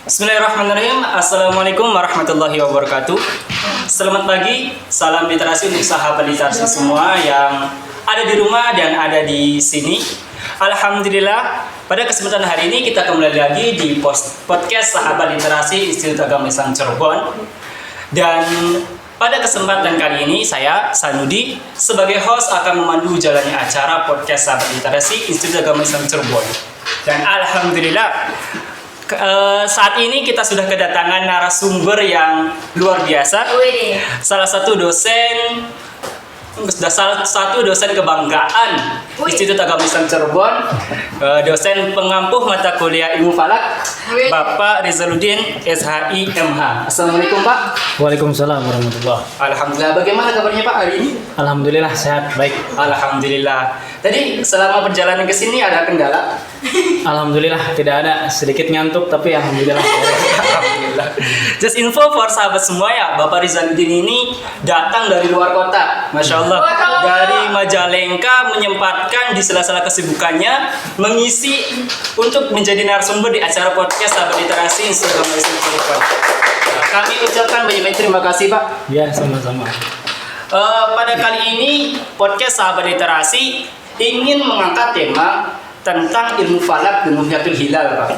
Bismillahirrahmanirrahim. Assalamualaikum warahmatullahi wabarakatuh. Selamat pagi, salam literasi untuk sahabat literasi semua yang ada di rumah dan ada di sini. Alhamdulillah, pada kesempatan hari ini kita kembali lagi di podcast Sahabat Literasi Institut Agama Islam Cirebon. Dan pada kesempatan kali ini saya, Sanudi, sebagai host akan memandu jalannya acara podcast Sahabat Literasi Institut Agama Islam Cirebon. Dan Alhamdulillah, saat ini kita sudah kedatangan narasumber yang luar biasa. Salah satu dosen kebanggaan Institut Agama Islam Cirebon, dosen pengampuh mata kuliah Ilmu Falak, Bapak Rizaluddin SHI MH. Assalamualaikum Pak. Waalaikumsalam warahmatullahi. Alhamdulillah. Bagaimana kabarnya Pak hari ini? Alhamdulillah sehat, baik. Alhamdulillah. Tadi selama perjalanan ke sini ada kendala? Alhamdulillah tidak ada, sedikit ngantuk tapi alhamdulillah. Alhamdulillah. Just info for sahabat semua ya, Bapak Rizaluddin ini datang dari luar kota, Masya Allah, dari Majalengka, menyempatkan di sela-sela kesibukannya mengisi untuk menjadi narasumber di acara podcast Sahabat Literasi Institut Agama Islam Cirebon. Kami ucapkan banyak terima kasih Pak. Ya, sama-sama. Pada kali ini podcast Sahabat Literasi ingin mengangkat tema tentang ilmu falak dan ruhyatul hilal Pak.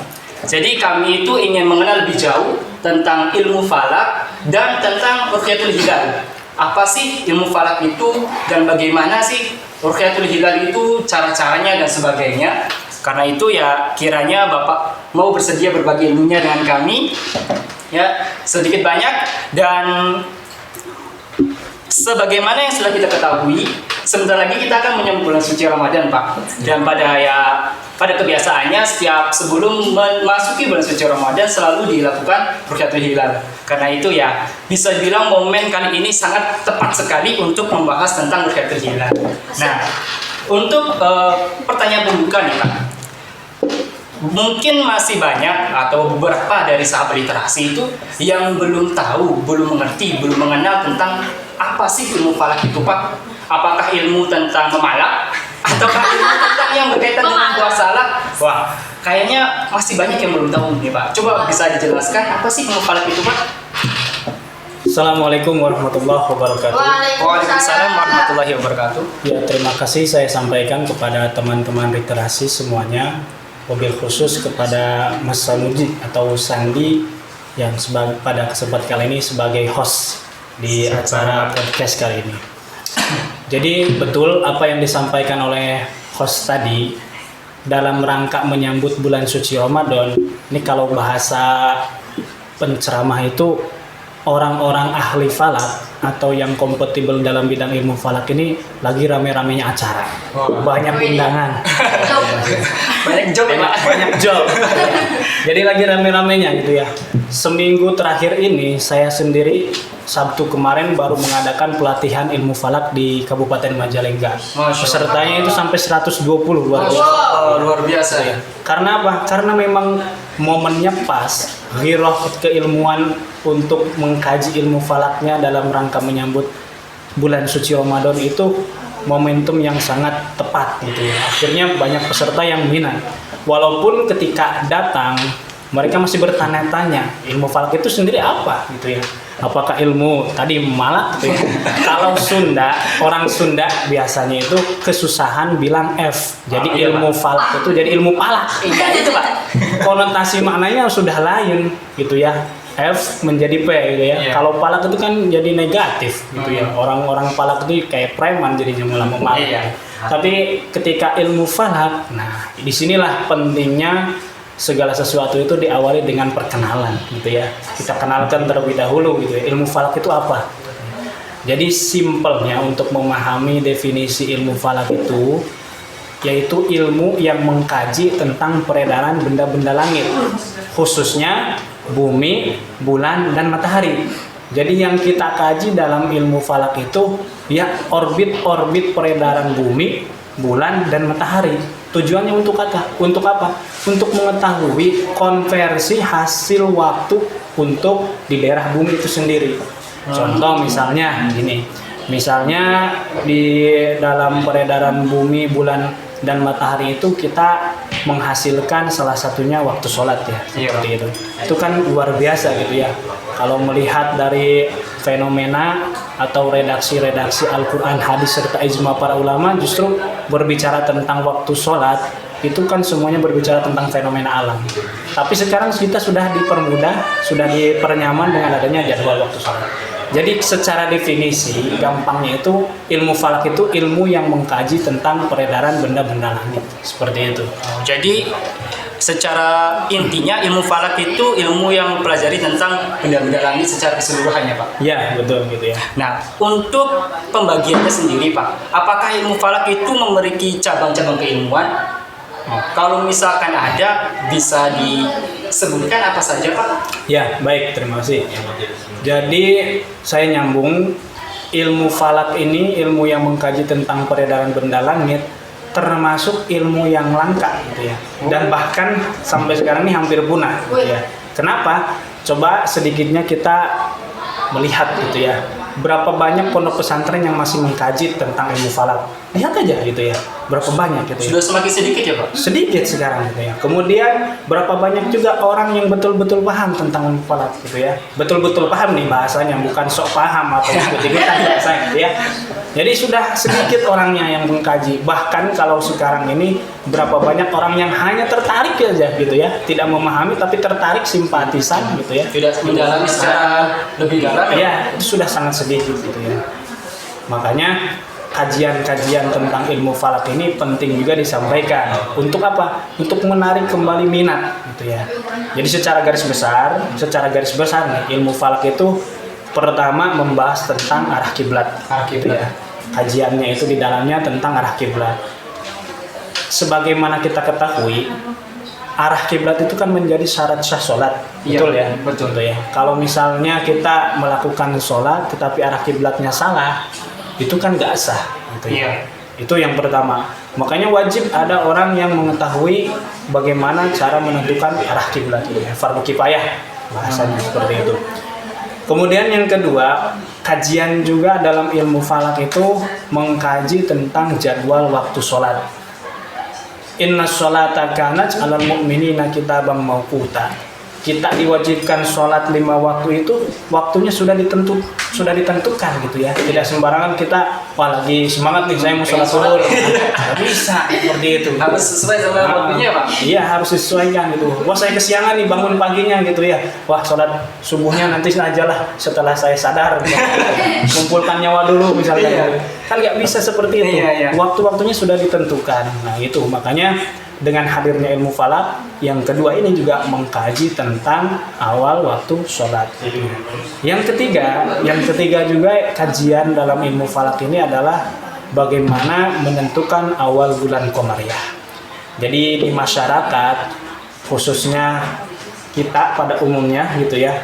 Jadi kami itu ingin mengenal lebih jauh tentang ilmu falak dan tentang ruhyatul hilal. Apa sih ilmu falak itu dan bagaimana sih ruhyatul hilal itu, cara-caranya dan sebagainya. Karena itu ya kiranya Bapak mau bersedia berbagi ilmunya dengan kami ya, sedikit banyak. Dan sebagaimana yang sudah kita ketahui, sebentar lagi kita akan menyambut bulan suci Ramadan Pak. Dan pada kebiasaannya setiap sebelum memasuki bulan suci Ramadan selalu dilakukan ruhyatul hilal. Karena itu ya bisa dibilang momen kali ini sangat tepat sekali untuk membahas tentang ruhyatul hilal. Nah, untuk pertanyaan pembuka nih Pak, mungkin masih banyak atau beberapa dari sahabat literasi itu yang belum tahu, belum mengerti, belum mengenal tentang apa sih ilmu falak itu Pak. Apakah ilmu tentang memalak ataukah ilmu tentang yang berkaitan dengan puasa salak? Wah, kayaknya masih banyak yang belum tahu nih Pak. Coba bisa dijelaskan apa sih ilmu falak itu Pak? Assalamualaikum warahmatullahi wabarakatuh. Waalaikumsalam warahmatullahi wabarakatuh. Ya, terima kasih saya sampaikan kepada teman-teman literasi semuanya, wabil khusus kepada Mas Sanudi atau Sandi yang pada kesempatan kali ini sebagai host di acara podcast kali ini. Jadi betul apa yang disampaikan oleh host tadi dalam rangka menyambut bulan suci Ramadan. Ini kalau bahasa penceramah itu orang-orang ahli falak atau yang kompatibel dalam bidang ilmu falak ini lagi rame-ramenya acara. Banyak undangan. Banyak job ya Pak? Banyak job. Jadi lagi rame-ramenya gitu ya. Seminggu terakhir ini saya sendiri Sabtu kemarin baru mengadakan pelatihan ilmu falak di Kabupaten Majalengka. Pesertanya itu sampai 120, luar biasa. Luar biasa ya. Karena apa? Karena memang momennya pas, giroh keilmuan untuk mengkaji ilmu falaknya dalam rangka menyambut bulan suci Ramadan itu momentum yang sangat tepat gitu ya. Akhirnya banyak peserta yang minat. Walaupun ketika datang mereka masih bertanya-tanya ilmu falak itu sendiri apa gitu ya. Apakah ilmu tadi malak gitu ya. Kalau Sunda, orang Sunda biasanya itu kesusahan bilang F. Jadi ilmu falak itu jadi ilmu palak. Iya itu Pak. Konotasi maknanya sudah lain gitu ya. F menjadi P gitu ya. Kalau palak itu kan jadi negatif gitu ya. Orang-orang palak itu kayak preman jadinya malah memalak. Tapi ketika ilmu falak, nah disinilah pentingnya segala sesuatu itu diawali dengan perkenalan gitu ya. Kita kenalkan terlebih dahulu gitu ya. Ilmu falak itu apa? Jadi simpelnya untuk memahami definisi ilmu falak itu yaitu ilmu yang mengkaji tentang peredaran benda-benda langit, khususnya bumi, bulan, dan matahari. Jadi yang kita kaji dalam ilmu falak itu ya orbit-orbit peredaran bumi, bulan, dan matahari. Tujuannya untuk apa? Untuk mengetahui konversi hasil waktu untuk di daerah bumi itu sendiri. Contoh misalnya gini. Misalnya di dalam peredaran bumi, bulan, dan matahari itu kita menghasilkan salah satunya waktu sholat ya, Iya. seperti itu. Itu kan luar biasa gitu ya. Kalau melihat dari fenomena atau redaksi-redaksi Al-Quran, hadis serta ijma para ulama, justru berbicara tentang waktu sholat itu kan semuanya berbicara tentang fenomena alam. Tapi sekarang kita sudah dipermudah, sudah dipernyaman dengan adanya jadwal waktu sholat. Jadi secara definisi gampangnya itu ilmu falak itu ilmu yang mengkaji tentang peredaran benda-benda langit, seperti itu. Jadi secara intinya ilmu falak itu ilmu yang mempelajari tentang benda-benda langit secara keseluruhannya, Pak. Ya betul gitu ya. Nah, untuk pembagiannya sendiri, Pak, apakah ilmu falak itu memiliki cabang-cabang keilmuan? Kalau misalkan ada, bisa disebutkan apa saja, Pak? Ya baik, terima kasih. Jadi saya nyambung, ilmu falak ini ilmu yang mengkaji tentang peredaran benda langit, termasuk ilmu yang langka gitu ya, dan bahkan sampai sekarang ini hampir punah gitu ya. Kenapa? Coba sedikitnya kita melihat gitu ya, berapa banyak pondok pesantren yang masih mengkaji tentang ilmu falak. Lihat aja gitu ya, berapa banyak gitu ya. Sudah semakin sedikit ya, Pak? Sedikit sekarang gitu ya. Kemudian berapa banyak juga orang yang betul-betul paham tentang ilmu falak gitu ya. Betul-betul paham nih bahasanya, bukan sok paham atau ikut-ikutan bahasanya gitu ya. Jadi sudah sedikit orangnya yang mengkaji. Bahkan kalau sekarang ini berapa banyak orang yang hanya tertarik aja gitu ya, tidak memahami tapi tertarik, simpatisan gitu ya. Tidak mendalami secara lebih dalam ya? Ya, itu sudah sangat sedikit gitu ya. Makanya kajian-kajian tentang ilmu falak ini penting juga disampaikan. Untuk apa? Untuk menarik kembali minat gitu ya. Jadi secara garis besar nih, ilmu falak itu pertama membahas tentang arah kiblat. Gitu ya. Kajiannya itu di dalamnya tentang arah kiblat. Sebagaimana kita ketahui, arah kiblat itu kan menjadi syarat sah sholat, betul ya? Betul ya. Kalau misalnya kita melakukan sholat tetapi arah kiblatnya salah, itu kan nggak sah, gitu ya. Itu yang pertama. Makanya wajib ada orang yang mengetahui bagaimana cara menentukan arah kiblat itu, fardu kifayah bahasanya seperti itu. Kemudian yang kedua, kajian juga dalam ilmu falak itu mengkaji tentang jadwal waktu sholat. Inna sholata kanat 'alal mu'minina kitaban mauquta. Kita diwajibkan sholat 5 waktu itu waktunya sudah ditentukan gitu ya. Tidak sembarangan kita lagi semangat nih saya mau sholat zuhur. Nggak bisa seperti itu. Harus sesuai sama waktunya, Pak? Iya, harus disesuaikan gitu. Wah, saya kesiangan nih bangun paginya gitu ya. Wah, sholat subuhnya nanti aja lah setelah saya sadar. Kumpulkan nyawa dulu misalnya. Gitu. Kan nggak bisa seperti itu. Waktu-waktunya sudah ditentukan. Nah itu makanya dengan hadirnya ilmu falak, yang kedua ini juga mengkaji tentang awal waktu sholat. Yang ketiga juga kajian dalam ilmu falak ini adalah bagaimana menentukan awal bulan Qamariyah. Jadi di masyarakat, khususnya kita pada umumnya gitu ya,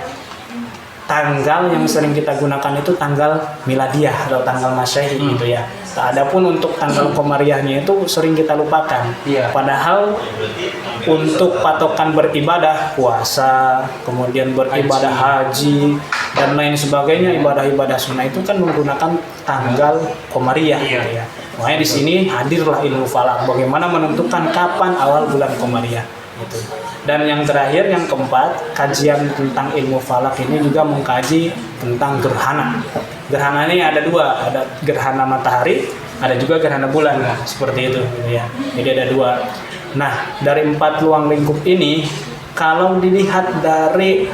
tanggal yang sering kita gunakan itu tanggal miladiah atau tanggal masehi gitu ya. Adapun untuk tanggal Qamariyahnya itu sering kita lupakan. Padahal untuk patokan beribadah, puasa, kemudian beribadah haji dan lain sebagainya, ibadah-ibadah sunnah itu kan menggunakan tanggal Qamariyah gitu ya. Makanya di sini hadirlah ilmu falak, bagaimana menentukan kapan awal bulan Qamariyah gitu. Dan yang terakhir, yang keempat, kajian tentang ilmu falak ini juga mengkaji tentang gerhana. Gerhana ini ada dua, ada gerhana matahari, ada juga gerhana bulan, seperti itu ya. Jadi ada dua. Nah, dari 4 luang lingkup ini, kalau dilihat dari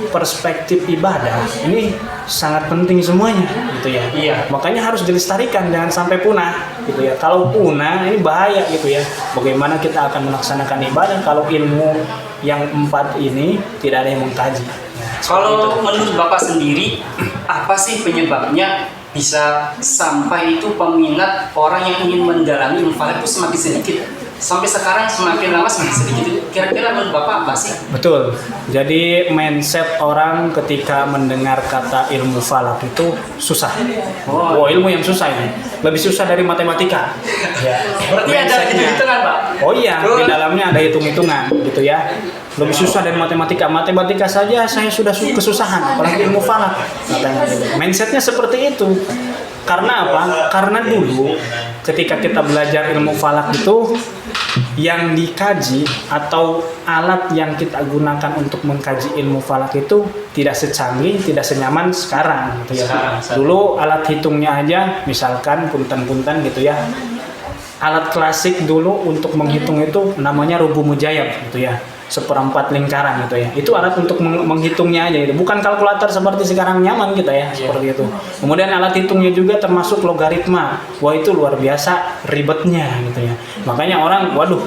perspektif ibadah, ini sangat penting semuanya, gitu ya. Makanya harus dilestarikan, jangan sampai punah, gitu ya. Kalau punah, ini bahaya, gitu ya. Bagaimana kita akan melaksanakan ibadah kalau ilmu yang 4 ini tidak ada yang mengkaji. Kalau menurut Bapak sendiri, apa sih penyebabnya bisa sampai itu peminat orang yang ingin mendalami ilmu falak itu semakin sedikit? Sampai sekarang semakin lama semakin sedikit. Kira-kira menurut Bapak apa sih? Betul. Jadi mindset orang ketika mendengar kata ilmu falak itu susah. Oh, ilmu yang susah ini. Lebih susah dari matematika. Ya. Berarti ada hitung-hitungan, Pak? Oh iya, di dalamnya ada hitung-hitungan gitu ya. Lebih susah dari matematika. Matematika saja saya sudah kesusahan, apalagi ilmu falak. Mindsetnya seperti itu. Karena apa? Karena dulu ketika kita belajar ilmu falak itu yang dikaji atau alat yang kita gunakan untuk mengkaji ilmu falak itu tidak secanggih, tidak senyaman sekarang gitu ya. Dulu alat hitungnya aja misalkan punten-punten gitu ya. Alat klasik dulu untuk menghitung itu namanya rubu mujayab gitu ya. Seperempat lingkaran gitu ya. Itu alat untuk menghitungnya aja gitu. Bukan kalkulator seperti sekarang nyaman kita ya, seperti itu. Kemudian alat hitungnya juga termasuk logaritma. Wah, itu luar biasa ribetnya gitu ya. Makanya orang, waduh,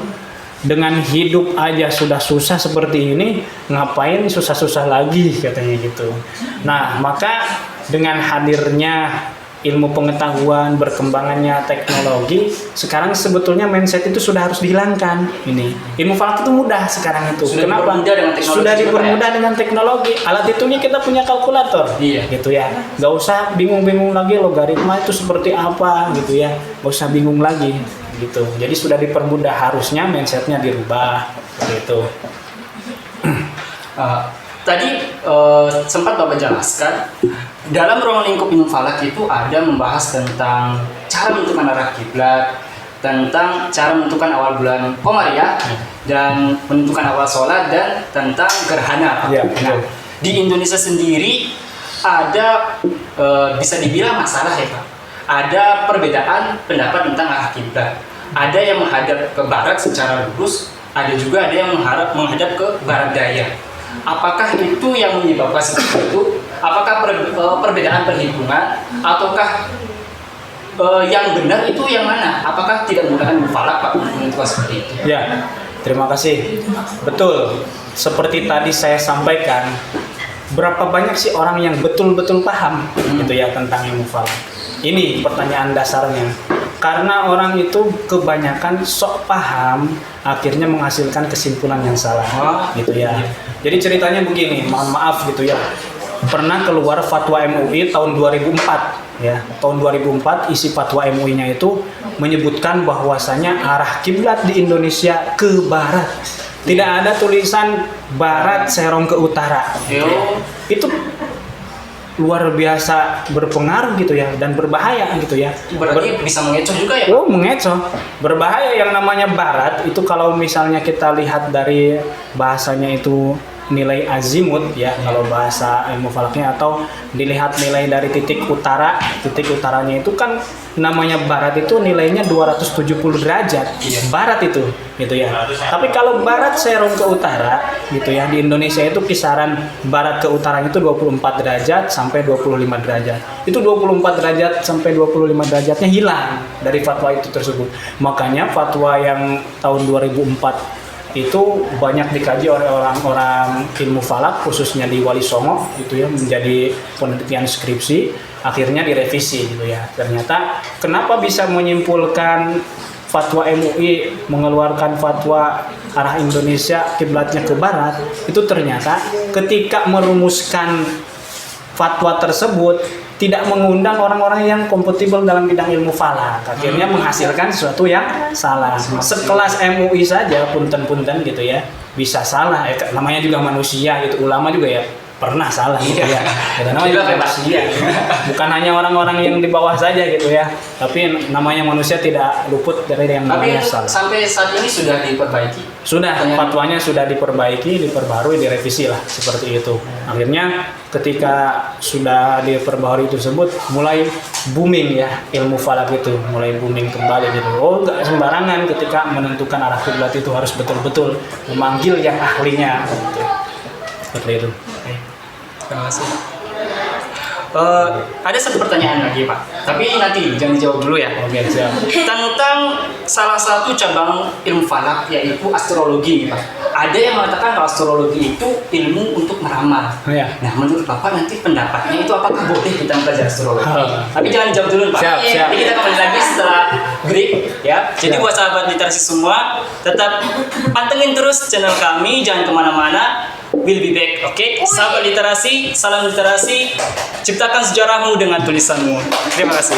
dengan hidup aja sudah susah seperti ini, ngapain susah-susah lagi katanya gitu. Nah, maka dengan hadirnya ilmu pengetahuan, berkembangannya teknologi, sekarang sebetulnya mindset itu sudah harus dihilangkan. Ini ilmu falak itu mudah sekarang itu. Sudah Kenapa? Sudah dipermudah dengan teknologi. Alat hitungnya kita punya kalkulator, gitu ya. Gak usah bingung-bingung lagi logaritma itu seperti apa, gitu ya. Gak usah bingung lagi, gitu. Jadi sudah dipermudah, harusnya mindsetnya dirubah, gitu. Tadi sempat Bapak jelaskan dalam ruang lingkup ilmu falak itu ada membahas tentang cara menentukan arah kiblat, tentang cara menentukan awal bulan Komariah, dan menentukan awal sholat, dan tentang gerhana. Ya, nah, di Indonesia sendiri ada bisa dibilang masalah ya Pak. Ada perbedaan pendapat tentang arah kiblat. Ada yang menghadap ke barat secara lurus, ada juga ada yang menghadap ke barat daya. Apakah itu yang menyebabkan seperti itu? Apakah perbedaan perhitungan? Ataukah yang benar itu yang mana? Apakah tidak menggunakan falak Pak menentukan seperti itu? Ya, terima kasih. Betul, seperti tadi saya sampaikan, berapa banyak sih orang yang betul-betul paham gitu ya tentang ilmu falak? Ini pertanyaan dasarnya. Karena orang itu kebanyakan sok paham, akhirnya menghasilkan kesimpulan yang salah, gitu ya. Jadi ceritanya begini, mohon maaf gitu ya. Pernah keluar fatwa MUI tahun 2004, ya. Tahun 2004 isi fatwa MUI-nya itu menyebutkan bahwasanya arah kiblat di Indonesia ke barat. Tidak ada tulisan barat serong ke utara. Itu luar biasa berpengaruh gitu ya, dan berbahaya gitu ya. Berarti bisa mengecoh juga ya? Oh, mengecoh. Berbahaya. Yang namanya barat itu kalau misalnya kita lihat dari bahasanya itu nilai azimut ya, kalau bahasa ilmu falaknya, atau dilihat nilai dari titik utaranya itu kan namanya barat itu nilainya 270 derajat. Barat itu gitu ya. Tapi kalau barat serong ke utara gitu ya, di Indonesia itu kisaran barat ke utara itu 24 derajat sampai 25 derajat. Itu 24 derajat sampai 25 derajatnya hilang dari fatwa itu tersebut. Makanya fatwa yang tahun 2004 itu banyak dikaji oleh orang-orang ilmu falak, khususnya di Wali Songo gitu ya, menjadi penelitian skripsi, akhirnya direvisi gitu ya. Ternyata kenapa bisa menyimpulkan fatwa MUI mengeluarkan fatwa arah Indonesia kiblatnya ke barat, itu ternyata ketika merumuskan fatwa tersebut tidak mengundang orang-orang yang kompatibel dalam bidang ilmu falak, akhirnya menghasilkan sesuatu yang salah. Sekelas MUI saja punten-punten gitu ya bisa salah, namanya juga manusia gitu, ulama juga ya pernah salah gitu ya. Namanya juga manusia, bukan hanya orang-orang yang di bawah saja gitu ya, tapi namanya manusia tidak luput dari yang namanya salah. Sampai saat ini sudah diperbaiki? Sudah, fatwanya sudah diperbaiki, diperbarui, direvisi lah seperti itu. Akhirnya ketika sudah diperbarui tersebut, mulai booming ya ilmu falak itu, mulai booming kembali gitu. Oh, nggak sembarangan ketika menentukan arah kiblat itu, harus betul-betul memanggil yang ahlinya gitu. Seperti itu. Terima kasih. Ada satu pertanyaan lagi Pak, tapi nanti jangan dijawab dulu ya. Oke, siap. Tentang salah satu cabang ilmu falak yaitu astrologi Pak. Ada yang mengatakan kalau astrologi itu ilmu untuk meramal. Ya. Nah, menurut Bapak nanti pendapatnya itu apakah boleh kita mempelajari astrologi? Tapi jangan jawab dulu Pak. Siap. Jadi kita kembali lagi setelah break ya. Jadi buat sahabat literasi semua, tetap pantengin terus channel kami, jangan kemana-mana. We'll be back, oke? Sahabat literasi, salam literasi, ciptakan sejarahmu dengan tulisanmu. Terima kasih.